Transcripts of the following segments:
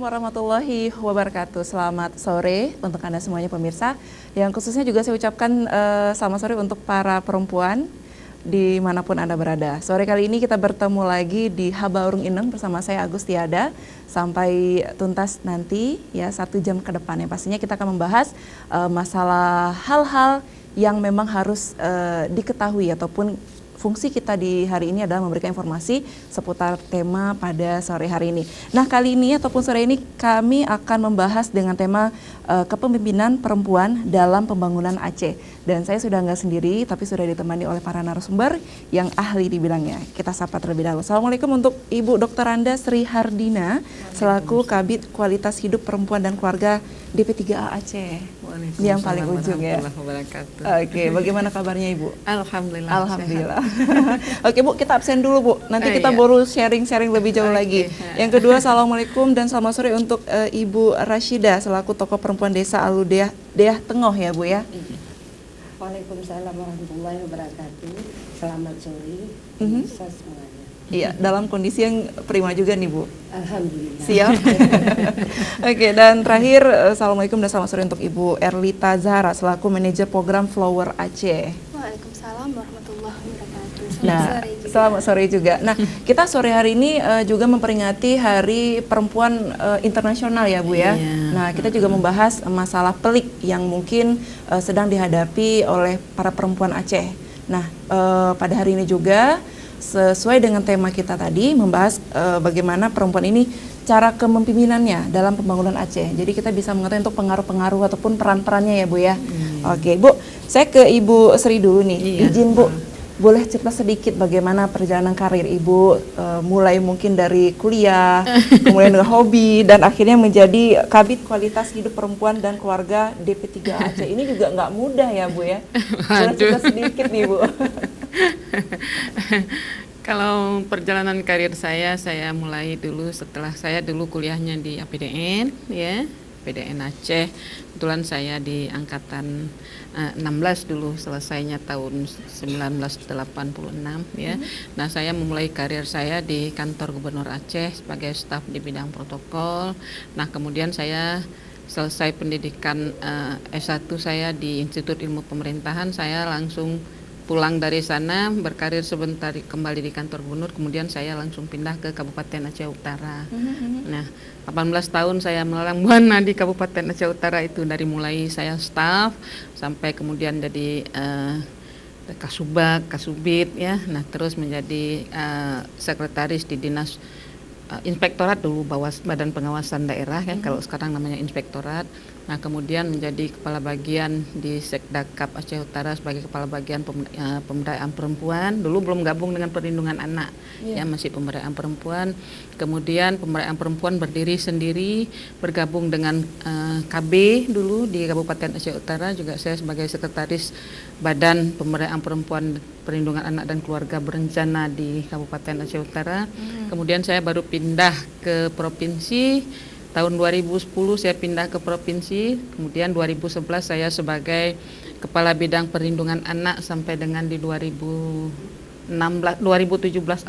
Warahmatullahi wabarakatuh. Selamat sore untuk Anda semuanya pemirsa. Yang khususnya juga saya ucapkan selamat sore untuk para perempuan dimanapun Anda berada. Sore kali ini kita bertemu lagi di Habaurung Ineng bersama saya Agus Tiada sampai tuntas nanti ya 1 jam ke depan. Yang pastinya kita akan membahas masalah hal-hal yang memang harus diketahui ataupun fungsi kita di hari ini adalah memberikan informasi seputar tema pada sore hari ini. Nah, kali ini ataupun sore ini kami akan membahas dengan tema kepemimpinan perempuan dalam pembangunan Aceh. Dan saya sudah nggak sendiri, tapi sudah ditemani oleh para narasumber yang ahli di bidangnya. Kita sapa terlebih dahulu. Assalamualaikum untuk Ibu Dr. Randa Sri Hardina, selaku Kabid Kualitas Hidup Perempuan dan Keluarga DP3A Aceh. Yang paling ujung ya. Oke, bagaimana kabarnya Ibu? Alhamdulillah. Alhamdulillah. Oke Bu, kita absen dulu Bu. Nanti kita baru sharing-sharing lebih jauh lagi. Yang kedua, Assalamualaikum dan selamat sore untuk Ibu Rashida selaku tokoh perempuan desa Aludeah Tengoh ya Bu ya. Waalaikumsalam warahmatullahi wabarakatuh. Selamat sore semuanya. Iya, dalam kondisi yang prima juga nih Bu. Alhamdulillah. Siap. Oke, dan terakhir Assalamualaikum dan selamat sore untuk Ibu Erlita Zahra selaku manajer program Flower Aceh. Waalaikumsalam warahmatullahi wabarakatuh. Selamat sore juga. Nah, kita sore hari ini juga memperingati Hari Perempuan Internasional ya Bu ya. Nah, kita juga membahas masalah pelik yang mungkin sedang dihadapi oleh para perempuan Aceh. Nah, pada hari ini juga sesuai dengan tema kita tadi membahas bagaimana perempuan ini cara kepemimpinannya dalam pembangunan Aceh. Jadi kita bisa mengetahui untuk pengaruh-pengaruh ataupun peran-perannya ya Bu ya. Oke Bu, saya ke Ibu Sri dulu nih. Izin Bu, boleh cerita sedikit bagaimana perjalanan karir Ibu mulai mungkin dari kuliah, kemudian dengan hobi dan akhirnya menjadi Kabid Kualitas Hidup Perempuan dan Keluarga DP3A Aceh. Ini juga nggak mudah ya Bu ya. Boleh cerita sedikit nih Bu. Kalau perjalanan karir saya mulai dulu setelah saya dulu kuliahnya di APDN ya, APDN Aceh. Kebetulan saya di angkatan 16 dulu, selesainya tahun 1986 ya. Nah, saya memulai karir saya di kantor Gubernur Aceh sebagai staf di bidang protokol. Nah, kemudian saya selesai pendidikan S1 saya di Institut Ilmu Pemerintahan, saya langsung pulang dari sana, berkarir sebentar kembali di kantor gubernur, kemudian saya langsung pindah ke Kabupaten Aceh Utara. Nah, 18 tahun saya melalang buana di Kabupaten Aceh Utara itu, dari mulai saya staf sampai kemudian jadi Kasubag, Kasubit ya. Nah, terus menjadi sekretaris di Dinas Inspektorat dulu, Badan Pengawasan Daerah kan, kalau sekarang namanya Inspektorat. Nah, kemudian menjadi kepala bagian di Sekdakap Aceh Utara sebagai kepala bagian pemberdayaan perempuan. Dulu belum gabung dengan perlindungan anak, ya masih pemberdayaan perempuan. Kemudian pemberdayaan perempuan berdiri sendiri, bergabung dengan KB dulu di Kabupaten Aceh Utara. Juga saya sebagai sekretaris Badan Pemberdayaan Perempuan, Perlindungan Anak dan Keluarga Berencana di Kabupaten Aceh Utara. Kemudian saya baru pindah ke provinsi. Tahun 2010 saya pindah ke provinsi, kemudian 2011 saya sebagai Kepala Bidang Perlindungan Anak sampai dengan di 2017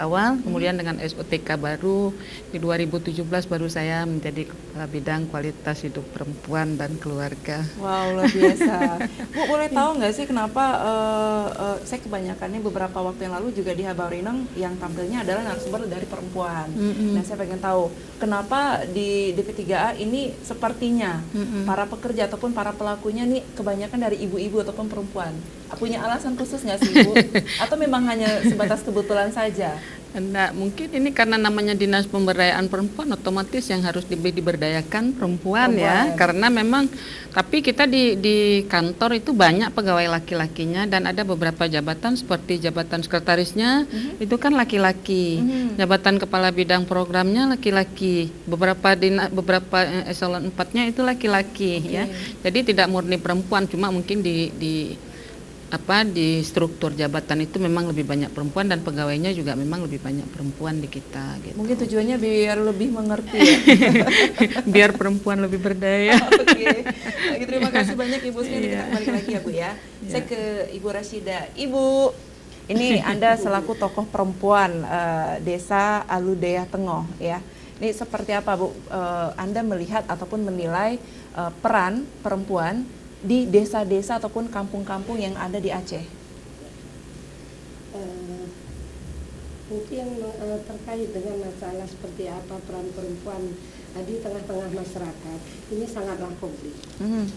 awal, kemudian dengan SOTK baru di 2017 baru saya menjadi Kepala Bidang Kualitas Hidup Perempuan dan Keluarga. Wow, luar biasa. Bu, boleh tahu nggak sih kenapa saya kebanyakannya beberapa waktu yang lalu juga di Habaurung Ineng yang tampilnya adalah narasumber dari perempuan. Nah, saya pengen tahu kenapa di DP3A ini sepertinya para pekerja ataupun para pelakunya nih kebanyakan dari ibu-ibu ataupun perempuan. Punya alasan khusus nggak sih Bu? Atau memang hanya sebatas kebetulan saja? Enggak, mungkin ini karena namanya Dinas Pemberdayaan Perempuan, otomatis yang harus diberdayakan perempuan ya. Karena memang, tapi kita di kantor itu banyak pegawai laki-lakinya dan ada beberapa jabatan seperti jabatan sekretarisnya itu kan laki-laki, jabatan kepala bidang programnya laki-laki, beberapa eselon 4-nya itu laki-laki ya. Jadi tidak murni perempuan, cuma mungkin di struktur jabatan itu memang lebih banyak perempuan dan pegawainya juga memang lebih banyak perempuan di kita gitu. Mungkin tujuannya biar lebih mengerti ya. Biar perempuan lebih berdaya. Oke. Terima kasih banyak Ibu Sri. Kita kembali lagi ya Bu ya. Saya ke Ibu Rashida. Ibu, ini Anda selaku tokoh perempuan Desa Aludeah Tengoh ya. Ini seperti apa Bu? Anda melihat ataupun menilai peran perempuan di desa-desa ataupun kampung-kampung yang ada di Aceh? Mungkin terkait dengan masalah seperti apa peran perempuan di tengah-tengah masyarakat ini sangatlah kompleks.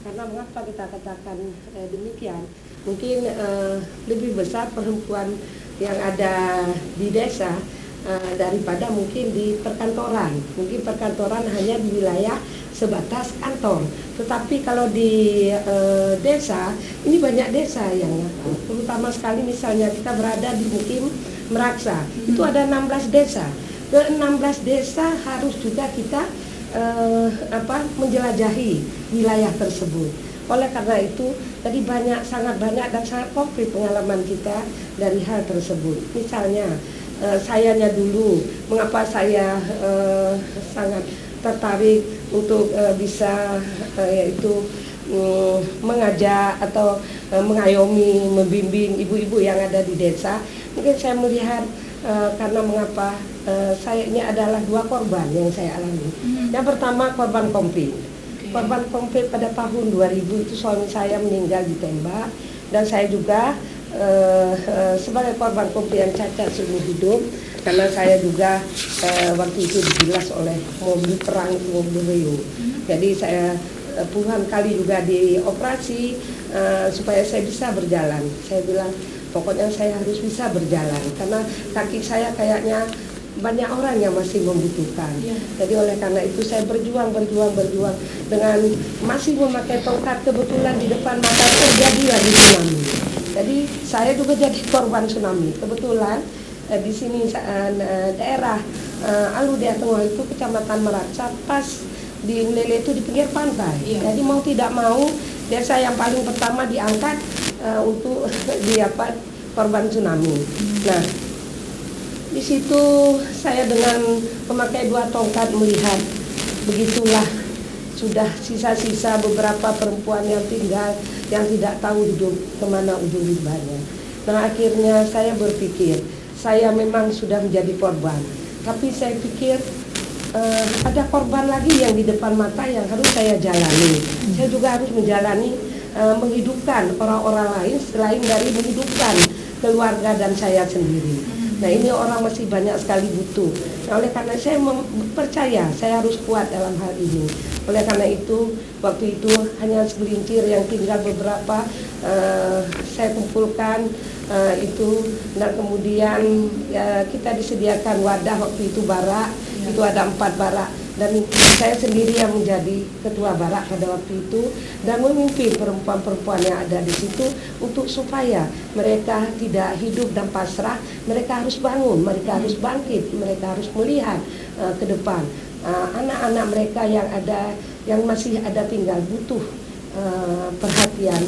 Karena mengapa kita katakan demikian? Mungkin lebih besar perempuan yang ada di desa daripada mungkin di perkantoran. Mungkin perkantoran hanya di wilayah sebatas kantor. Tetapi kalau di desa, ini banyak desa yang terutama sekali misalnya kita berada di Mukim Meraksa, itu ada 16 desa. Ke 16 desa harus juga kita menjelajahi wilayah tersebut. Oleh karena itu, tadi sangat banyak dan sangat konkret pengalaman kita dari hal tersebut. Misalnya, sayanya dulu, mengapa saya sangat tertarik untuk bisa yaitu mengajak atau mengayomi, membimbing ibu-ibu yang ada di desa. Mungkin saya melihat karena mengapa saya ini adalah 2 korban yang saya alami. Yang pertama korban konflik. Korban konflik pada tahun 2000 itu suami saya meninggal ditembak, dan saya juga sebagai korban konflik yang cacat seumur hidup, karena saya juga waktu itu dibilas oleh mobil perang, mobil Rio. Jadi saya puluhan kali juga dioperasi supaya saya bisa berjalan. Saya bilang pokoknya saya harus bisa berjalan karena kaki saya kayaknya banyak orang yang masih membutuhkan. Jadi oleh karena itu saya berjuang dengan masih memakai tongkat. Kebetulan di depan mata terjadi lagi tsunami. Jadi saya juga jadi korban tsunami. Kebetulan di sini daerah Aludea Tengah itu Kecamatan Meraksa, pas di Mlele itu di pinggir pantai. Jadi mau tidak mau desa yang paling pertama diangkat untuk korban tsunami. Nah, di situ saya dengan memakai 2 tongkat melihat begitulah sudah sisa-sisa beberapa perempuan yang tinggal, yang tidak tahu hidup kemana ujung rimbanya. Nah, akhirnya saya berpikir saya memang sudah menjadi korban, tapi saya pikir ada korban lagi yang di depan mata yang harus saya jalani. Saya juga harus menjalani menghidupkan orang-orang lain selain dari menghidupkan keluarga dan saya sendiri. Nah, ini orang masih banyak sekali butuh. Nah, oleh karena saya percaya saya harus kuat dalam hal ini. Oleh karena itu, waktu itu hanya segelintir yang tinggal beberapa saya kumpulkan itu, dan kemudian kita disediakan wadah waktu itu barak, itu ada 4 barak. Dan saya sendiri yang menjadi ketua barak pada waktu itu dan memimpin perempuan-perempuan yang ada di situ untuk supaya mereka tidak hidup dan pasrah, mereka harus bangun, mereka harus bangkit, mereka harus melihat ke depan. Anak-anak mereka yang masih ada tinggal butuh perhatian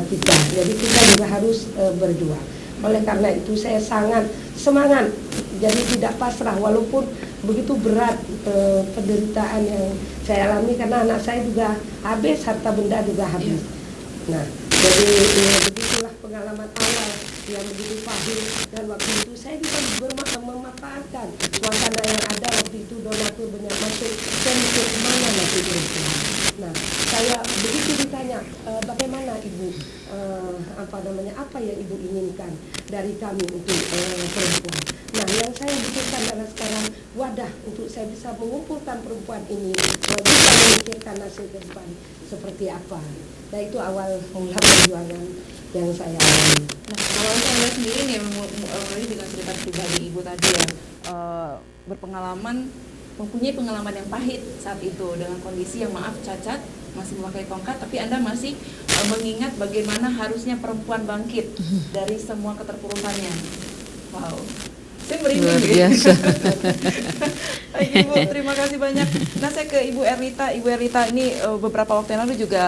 kita. Jadi kita juga harus berjuang. Oleh karena itu saya sangat semangat, jadi tidak pasrah walaupun begitu berat penderitaan yang saya alami, karena anak saya juga habis, harta benda juga habis. Nah, jadi begitulah pengalaman awal yang begitu pahit, dan waktu itu saya juga memanfaatkan suasana yang ada waktu itu, donatur banyak masuk, saya mikir kemana nanti perempuan. Nah, saya begitu ditanya bagaimana ibu, apa yang ibu inginkan dari kami untuk perempuan. Nah, yang saya butuhkan adalah sekarang wadah untuk saya bisa mengumpulkan perempuan ini, bisa memikirkan nasib ke depan seperti apa. Nah, itu awal mula perjuangan yang saya alami. Nah, kalau Anda sendiri nih, mulai dengan cerita pribadi ibu tadi ya, mempunyai pengalaman yang pahit saat itu dengan kondisi yang maaf cacat, masih memakai tongkat, tapi Anda masih mengingat bagaimana harusnya perempuan bangkit dari semua keterpurukannya. Wow, saya merinding. Luar biasa. Baik, Ibu, terima kasih banyak. Nah, saya ke Ibu Erlita. Ibu Erlita ini beberapa waktu yang lalu juga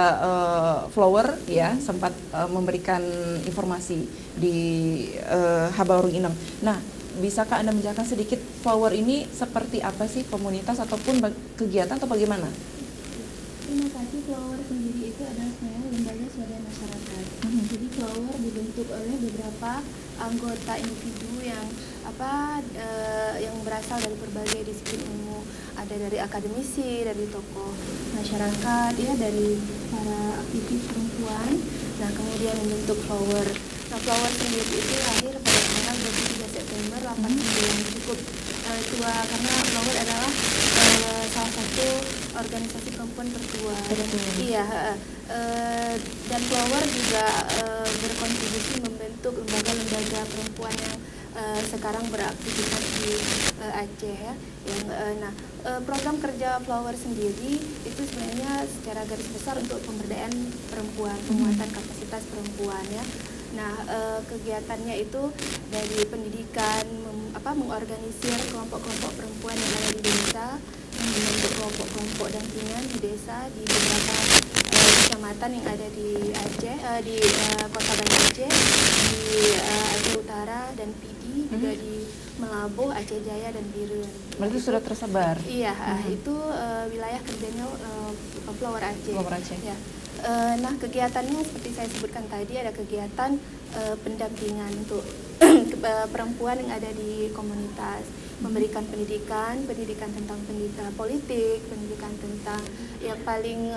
Flower ya sempat memberikan informasi di Habaurung Inem. Nah, bisakah Anda menjelaskan sedikit Flower ini seperti apa sih, komunitas ataupun kegiatan atau bagaimana? Terima klarifikasi, Flower sendiri itu adalah sebenarnya lembaga swadaya masyarakat. Jadi Flower dibentuk oleh beberapa anggota individu yang yang berasal dari berbagai disiplin ilmu. Ada dari akademisi, dari tokoh masyarakat, ya, dari para aktivis perempuan. Nah, kemudian membentuk Flower. Nah, Flower sendiri itu lahir pada tanggal 23 September 89, cukup tua karena Flower adalah salah satu organisasi perempuan tertua. Iya, dan Flower juga berkontribusi membentuk lembaga-lembaga perempuan yang sekarang beraktivitas di Aceh, ya. Program kerja Flower sendiri itu sebenarnya secara garis besar untuk pemberdayaan perempuan, penguatan kapasitas perempuan, ya. Nah, kegiatannya itu dari pendidikan, mengorganisir kelompok-kelompok perempuan yang ada di desa, membentuk kelompok-kelompok dampingan di desa di beberapa kecamatan yang ada di Aceh, di Kota Banda Aceh, di Aceh Utara dan Pidi, juga di Melabuh, Aceh Jaya dan Biren. Berarti sudah tersebar. Iya, itu wilayah kerjanya Flower Aceh. Flower Aceh. Ya. Nah, kegiatannya seperti saya sebutkan tadi, ada kegiatan pendampingan untuk perempuan yang ada di komunitas, memberikan pendidikan tentang pendidikan politik, pendidikan tentang yang paling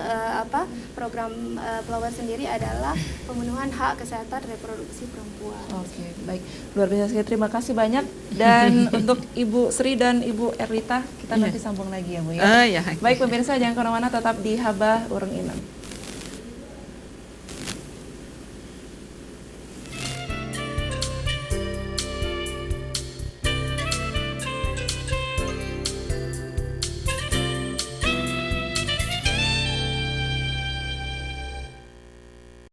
program Flower sendiri adalah pemenuhan hak kesehatan reproduksi perempuan. Oke, baik. Luar biasa sekali. Terima kasih banyak. Dan untuk Ibu Sri dan Ibu Erlita, kita nanti sambung lagi ya, Bu, ya. Ya. Baik pemirsa, jangan kemana-mana, tetap di Habah Urung Inem.